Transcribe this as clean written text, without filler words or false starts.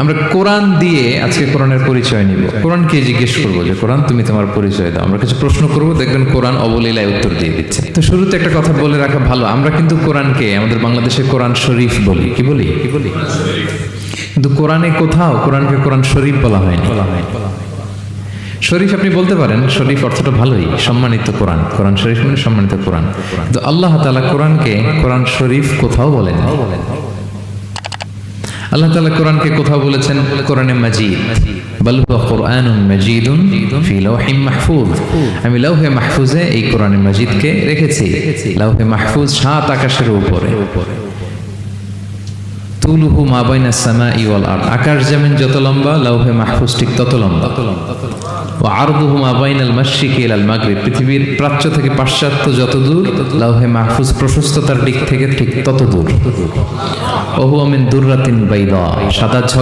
আমরা কোরআন দিয়ে আজকে কোরআনের পরিচয় নিব। কোরআনকে জিজ্ঞেস করবো যে কোরআন তুমি তোমার পরিচয় দাও। আমরা কিছু প্রশ্ন করবো, দেখবেন কোরআন অবলীলায় উত্তর দিয়ে দিচ্ছে। তো শুরুতে একটা কথা বলে রাখা ভালো, আমরা কিন্তু কোরআনকে আমাদের বাংলাদেশে কোরআন শরীফ বলি। কি বলি? কিন্তু কোরআনে কোথাও কোরআনকে কোরআন শরীফ বলা হয়নি। শরীফ আপনি বলতে পারেন, শরীফ অর্থটা ভালোই, সম্মানিত কোরআন। কোরআন শরীফ মানে সম্মানিত কোরআন। কিন্তু আল্লাহ তাআলা কোরআনকে কোরআন শরীফ কোথাও বলেন। আল্লাহ তাআলা কোরআনকে কোথাও বলেছেন কোরআনে মাজিদ, বাল হুয়া কুরআনুন মাজিদুন ফি লাওহিম মাহফুজ। আমি লাওহে মাহফুজে এই কোরআনে মাজিদকে রেখেছি। লাওহে মাহফুজ 7 আকাশের উপরে। তুলুহু মা বাইনাস সামাই ওয়াল আরদ, আকাশ জমিন যত লম্বা লাওহে মাহফুজ ঠিক তত লম্বা। ওয়া আরদুহু মা বাইনাল মাশরিকি ইলাল মাগরিব, পৃথিবীর প্রাচ্য থেকে পাশ্চাত্য যত দূর লাওহে মাহফুজ প্রশস্ততার দিক থেকে ঠিক তত দূর। ওয়া হুয়া মিন দুররাতিন বাইদা, সাদা